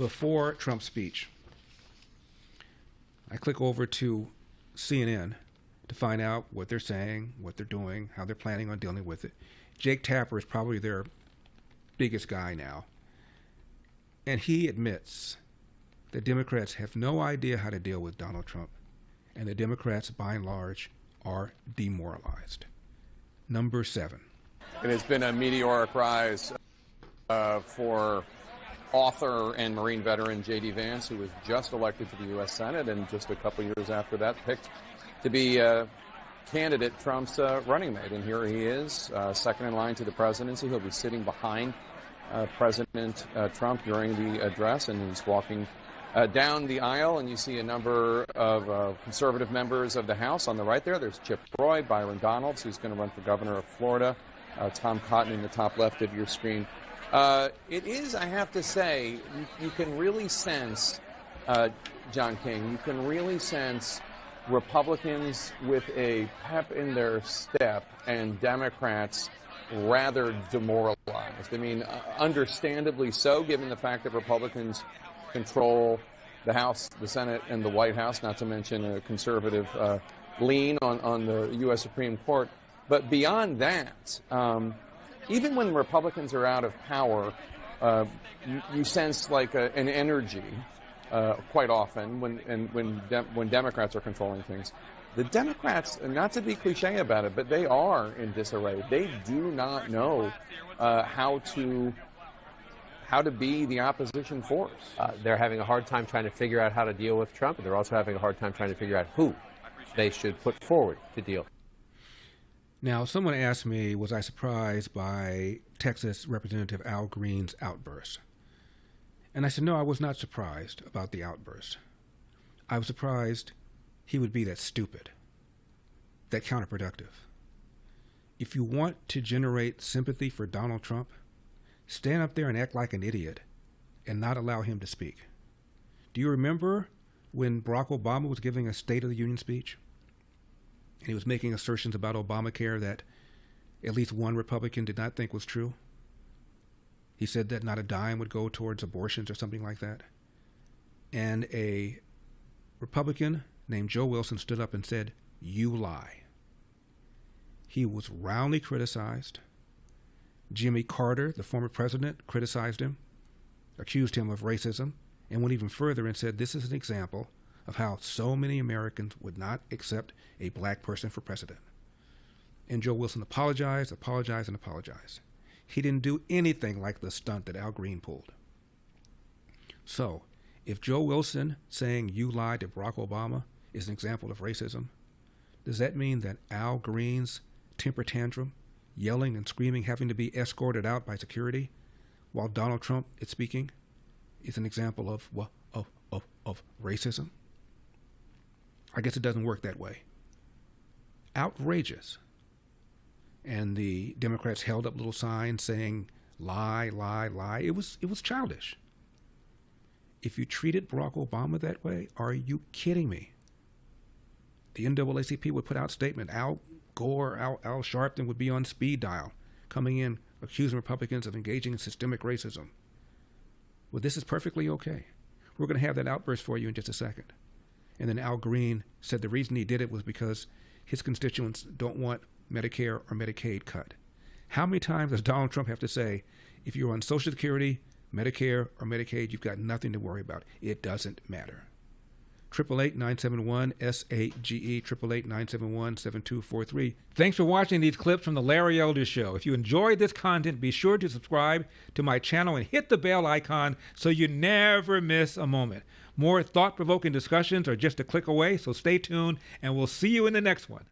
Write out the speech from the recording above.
before Trump's speech. I click over to CNN to find out what they're saying, what they're doing, how they're planning on dealing with it. Jake Tapper is probably their biggest guy now. And he admits that Democrats have no idea how to deal with Donald Trump, and the Democrats, by and large, are demoralized. Number 7. It has been a meteoric rise for author and Marine veteran J.D. Vance, who was just elected to the U.S. Senate and just a couple years after that picked to be candidate Trump's running mate. And here he is, second in line to the presidency. He'll be sitting behind President Trump during the address, and he's walking down the aisle, and you see a number of conservative members of the House on the right there. There's Chip Roy, Byron Donalds, who's going to run for governor of Florida, Tom Cotton in the top left of your screen. It is, I have to say, you can really sense, John King, you can really sense Republicans with a pep in their step and Democrats rather demoralized. I mean, understandably so, given the fact that Republicans control the House, the Senate, and the White House, not to mention a conservative lean on the U.S. Supreme Court. But beyond that, even when Republicans are out of power, you sense like an energy quite often when Democrats are controlling things. The Democrats, not to be cliche about it, but they are in disarray. They do not know how to be the opposition force. They're having a hard time trying to figure out how to deal with Trump, and they're also having a hard time trying to figure out who they should put forward to deal. Now, someone asked me, was I surprised by Texas Representative Al Green's outburst? And I said, no, I was not surprised about the outburst. I was surprised he would be that stupid, that counterproductive. If you want to generate sympathy for Donald Trump, stand up there and act like an idiot and not allow him to speak. Do you remember when Barack Obama was giving a State of the Union speech? And he was making assertions about Obamacare that at least one Republican did not think was true. He said that not a dime would go towards abortions or something like that. And a Republican named Joe Wilson stood up and said, "You lie." He was roundly criticized. Jimmy Carter, the former president, criticized him, accused him of racism, and went even further and said this is an example of how so many Americans would not accept a black person for president. And Joe Wilson apologized. He didn't do anything like the stunt that Al Green pulled. So, if Joe Wilson saying "you lied" to Barack Obama is an example of racism, does that mean that Al Green's temper tantrum, yelling and screaming, having to be escorted out by security while Donald Trump is speaking, is an example of racism? I guess it doesn't work that way. Outrageous. And the Democrats held up little signs saying, "Lie, lie, lie." It was childish. If you treated Barack Obama that way, are you kidding me? The NAACP would put out a statement. Al Gore, Al Sharpton would be on speed dial, coming in, accusing Republicans of engaging in systemic racism. Well, this is perfectly okay. We're going to have that outburst for you in just a second. And then Al Green said the reason he did it was because his constituents don't want Medicare or Medicaid cut. How many times does Donald Trump have to say, if you're on Social Security, Medicare, or Medicaid, you've got nothing to worry about? It doesn't matter. 888-971-SAGE, 888-971-7243. Thanks for watching these clips from The Larry Elder Show. If you enjoyed this content, be sure to subscribe to my channel and hit the bell icon so you never miss a moment. More thought-provoking discussions are just a click away, so stay tuned, and we'll see you in the next one.